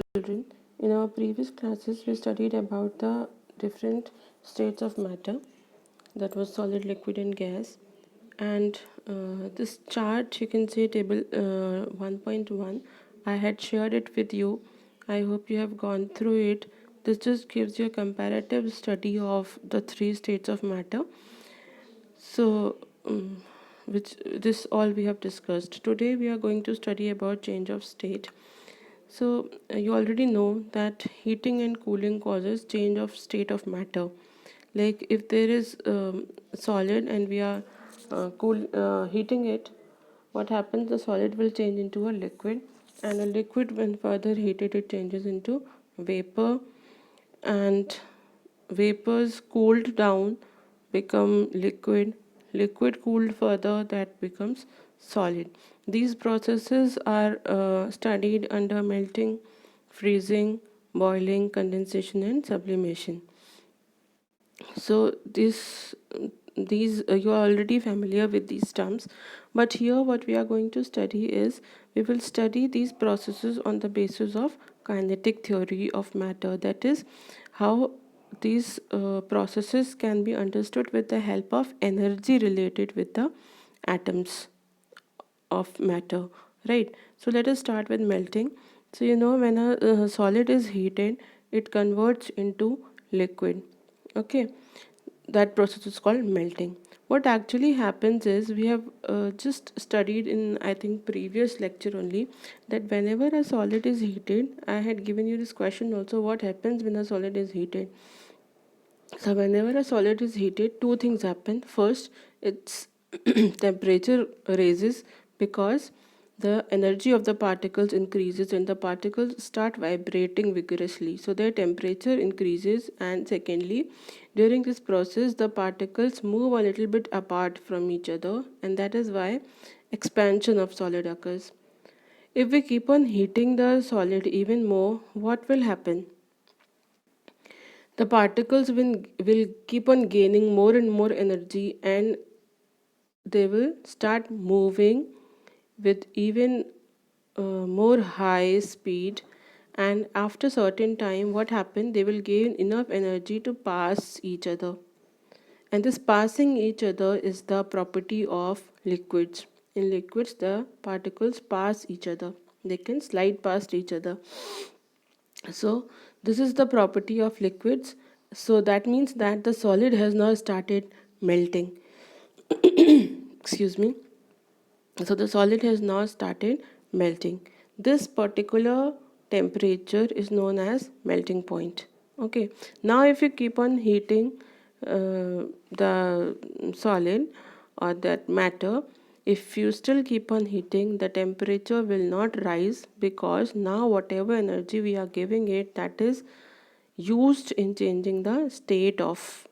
Children, in our previous classes we studied about the different states of matter, that was solid, liquid and gas. And this chart, you can see table 1.1, I had shared it with you. I hope you have gone through it. This just gives you a comparative study of the three states of matter. So which this all we have discussed. Today we are going to study about change of state. So you already know that heating and cooling causes change of state of matter. Like if there is solid and we are heating it, what happens? The solid will change into a liquid, and a liquid, when further heated, it changes into vapor, and vapors cooled down become liquid. Liquid cooled further, that becomes solid. These processes are studied under melting, freezing, boiling, condensation and sublimation. So these you are already familiar with these terms, but here what we are going to study is, we will study these processes on the basis of kinetic theory of matter. That is how these processes can be understood with the help of energy related with the atoms of matter, right? So let us start with melting. So you know, when a solid is heated, it converts into liquid. Okay, that process is called melting. What actually happens is, we have just studied in, I think, previous lecture only, that whenever a solid is heated, I had given you this question also, what happens when a solid is heated. So whenever a solid is heated, two things happen. First, its temperature raises, because the energy of the particles increases and the particles start vibrating vigorously, so their temperature increases. And secondly, during this process, the particles move a little bit apart from each other, and that is why expansion of solid occurs. If we keep on heating the solid even more, what will happen? The particles will keep on gaining more and more energy, and they will start moving with even more high speed. And after certain time, what happened, they will gain enough energy to pass each other, and this passing each other is the property of liquids. In liquids, the particles pass each other, they can slide past each other. So this is the property of liquids. So that means that the solid has now started melting. Excuse me. So the solid has now started melting. This particular temperature is known as melting point. Okay. Now if you keep on heating the solid or that matter, if you still keep on heating, the temperature will not rise, because now whatever energy we are giving it, that is used in changing the state of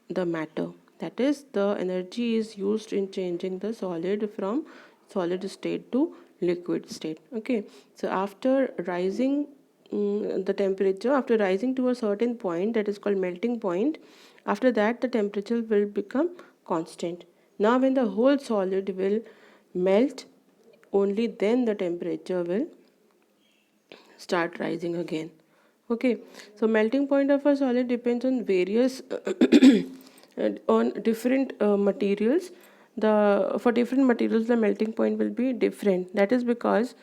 the matter. That is, the energy is used in changing the solid from solid state to liquid state. Okay, so after rising the temperature, after rising to a certain point, that is called melting point, after that the temperature will become constant. Now when the whole solid will melt, only then the temperature will start rising again. Okay, so melting point of a solid depends on various on different materials. The for different materials, the melting point will be different. That is because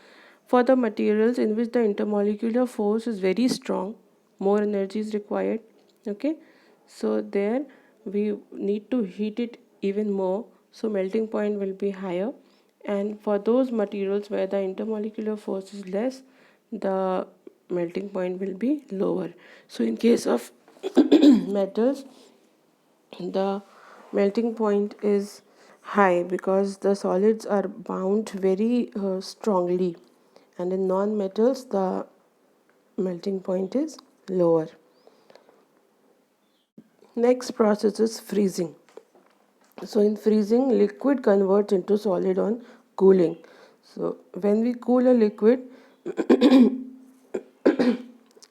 for the materials in which the intermolecular force is very strong, more energy is required. Okay, so there we need to heat it even more, so melting point will be higher. And for those materials where the intermolecular force is less, the melting point will be lower. So in case of metals, the melting point is high because the solids are bound very strongly, and in non-metals the melting point is lower. Next process is freezing. So in freezing, liquid converts into solid on cooling. So when we cool a liquid,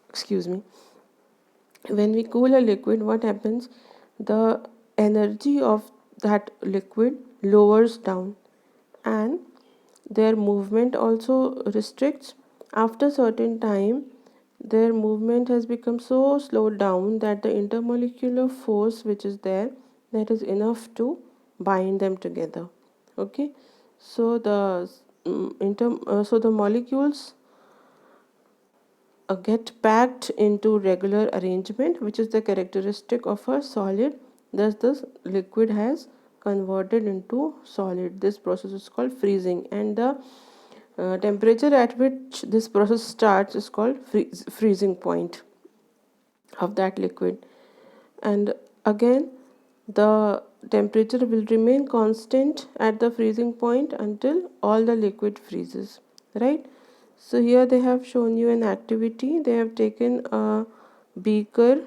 excuse me, when we cool a liquid, what happens? The energy of that liquid lowers down, and their movement also restricts. After certain time, their movement has become so slowed down that the intermolecular force which is there, that is enough to bind them together. Okay, so the molecules get packed into regular arrangement, which is the characteristic of a solid. Thus the liquid has converted into solid. This process is called freezing, and the temperature at which this process starts is called freezing point of that liquid. And again, the temperature will remain constant at the freezing point until all the liquid freezes, right? So here they have shown you an activity. They have taken a beaker,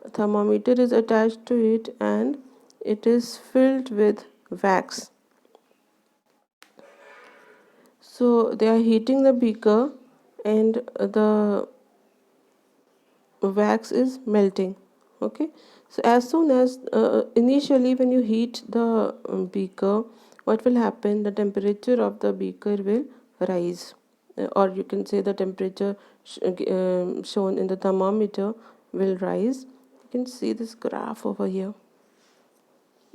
a thermometer is attached to it, and it is filled with wax. So they are heating the beaker, and the wax is melting. Okay, so as soon as initially when you heat the beaker, what will happen? The temperature of the beaker will rise, or you can say the temperature shown in the thermometer will rise. You can see this graph over here.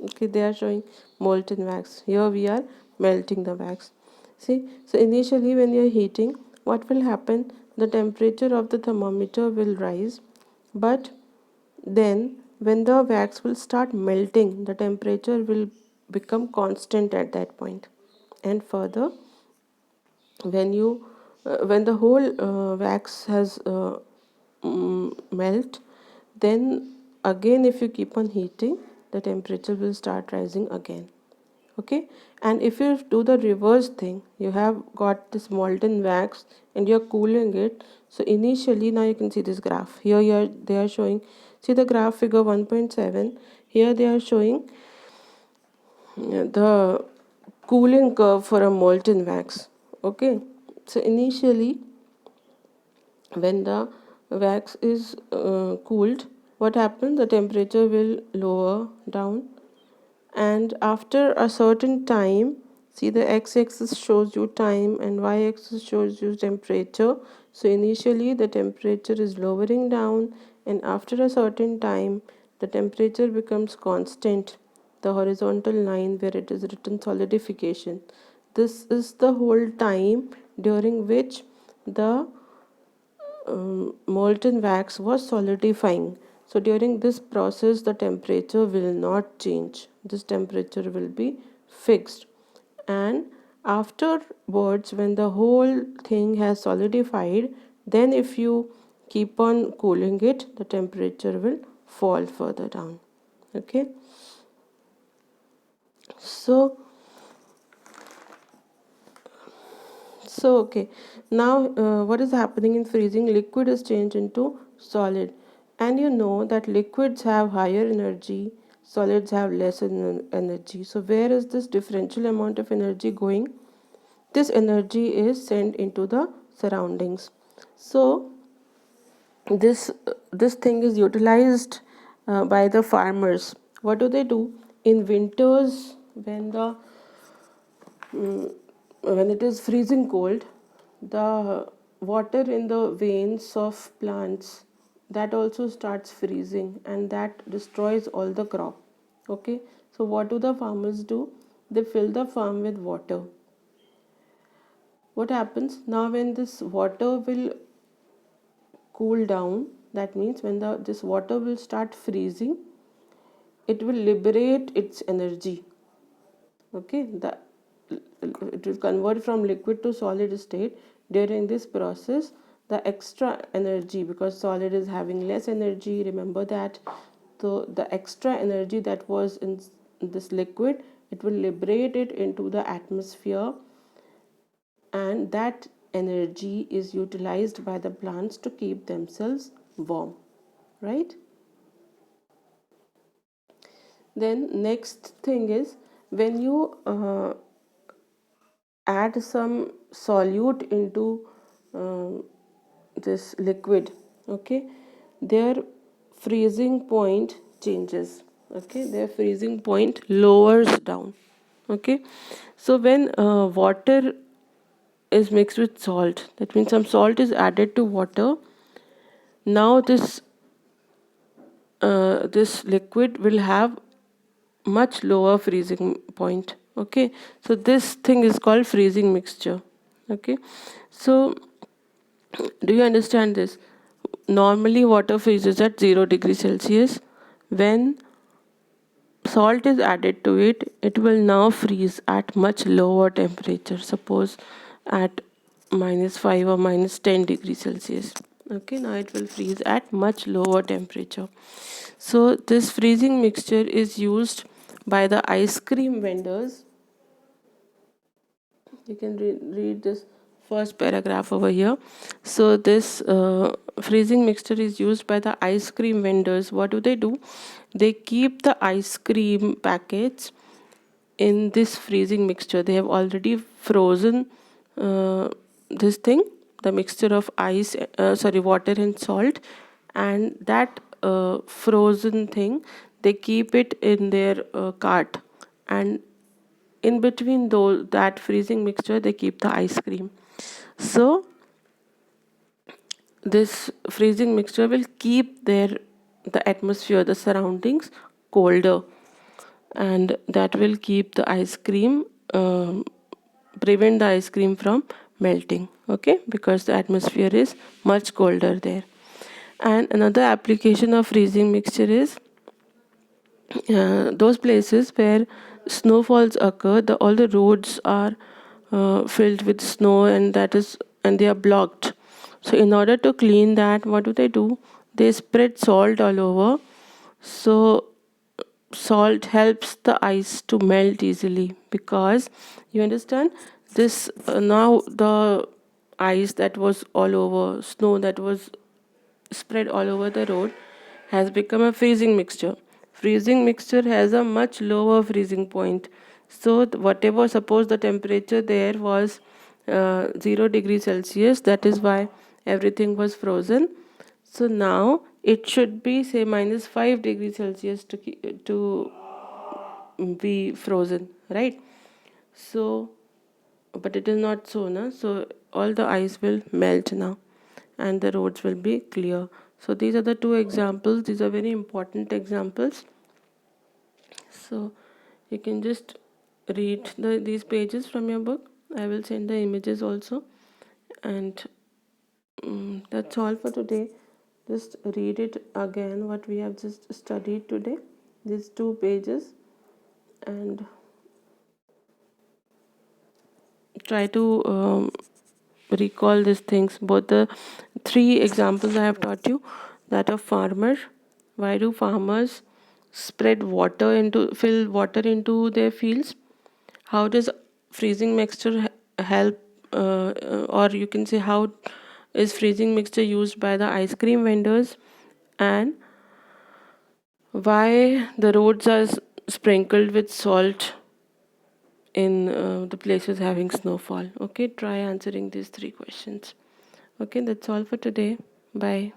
Okay, they are showing molten wax. Here we are melting the wax. See, so initially when you are heating, what will happen? The temperature of the thermometer will rise, but then when the wax will start melting, the temperature will become constant at that point. And further, when the whole wax has melt, then again if you keep on heating, the temperature will start rising again. Okay, and if you do the reverse thing, you have got this molten wax and you're cooling it. So initially, now you can see this graph here, they are showing, see the graph figure 1.7. Here they are showing the cooling curve for a molten wax. Okay, so initially when the wax is cooled, what happens? The temperature will lower down, and after a certain time, see the x-axis shows you time and y-axis shows you temperature. So initially the temperature is lowering down, and after a certain time the temperature becomes constant, the horizontal line where it is written solidification. This is the whole time during which the molten wax was solidifying. So during this process the temperature will not change. This temperature will be fixed, and afterwards when the whole thing has solidified, then if you keep on cooling it, the temperature will fall further down. Okay, so okay, now what is happening in freezing? Liquid is changed into solid, and you know that liquids have higher energy, solids have less energy. So where is this differential amount of energy going? This energy is sent into the surroundings. So this thing is utilized by the farmers. What do? In winters, when it is freezing cold, the water in the veins of plants, that also starts freezing, and that destroys all the crop. Okay, so what do the farmers do? They fill the farm with water. What happens now when this water will cool down? That means when this water will start freezing, it will liberate its energy. Okay, it will convert from liquid to solid state. During this process, the extra energy, because solid is having less energy, remember that, so the extra energy that was in this liquid, it will liberate it into the atmosphere, and that energy is utilized by the plants to keep themselves warm, right? Then next thing is, when you add some solute into this liquid, okay, their freezing point changes. Okay, their freezing point lowers down. Okay, so when water is mixed with salt, that means some salt is added to water, now this liquid will have much lower freezing point. Okay, so this thing is called freezing mixture. Okay, so do you understand this? Normally water freezes at 0 degrees Celsius. When salt is added to it, it will now freeze at much lower temperature, suppose at -5 or -10 degrees Celsius. Okay, now it will freeze at much lower temperature. So this freezing mixture is used by the ice cream vendors. You can read this first paragraph over here. So this freezing mixture is used by the ice cream vendors. What do? They keep the ice cream packets in this freezing mixture. They have already frozen this thing, the mixture of water and salt, and that frozen thing, they keep it in their cart, and in between that freezing mixture they keep the ice cream. So this freezing mixture will keep the atmosphere, the surroundings colder, and that will keep the ice cream prevent the ice cream from melting. Okay, because the atmosphere is much colder there. And another application of freezing mixture is those places where snowfalls occur, all the roads are filled with snow, and they are blocked. So in order to clean that, what do? They spread salt all over. So salt helps the ice to melt easily, because you understand this now the ice that was all over, snow that was spread all over the road, has become a freezing mixture. Freezing mixture has a much lower freezing point. So whatever, suppose the temperature there was 0 degrees Celsius, that is why everything was frozen. So now it should be say -5 degrees Celsius to be frozen, right? So, but it is not so, na? So all the ice will melt now, and the roads will be clear. So these are the two examples. These are very important examples. So you can just read these pages from your book. I will send the images also. And that's all for today. Just read it again, what we have just studied today, these 2 pages, and try to recall these things. Both the 3 examples I have taught you, that of farmer. Why do farmers fill water into their fields? How does freezing mixture help, or you can say, how is freezing mixture used by the ice cream vendors? And why the roads are sprinkled with salt in the places having snowfall? Okay, try answering these 3 questions. Okay, that's all for today. Bye.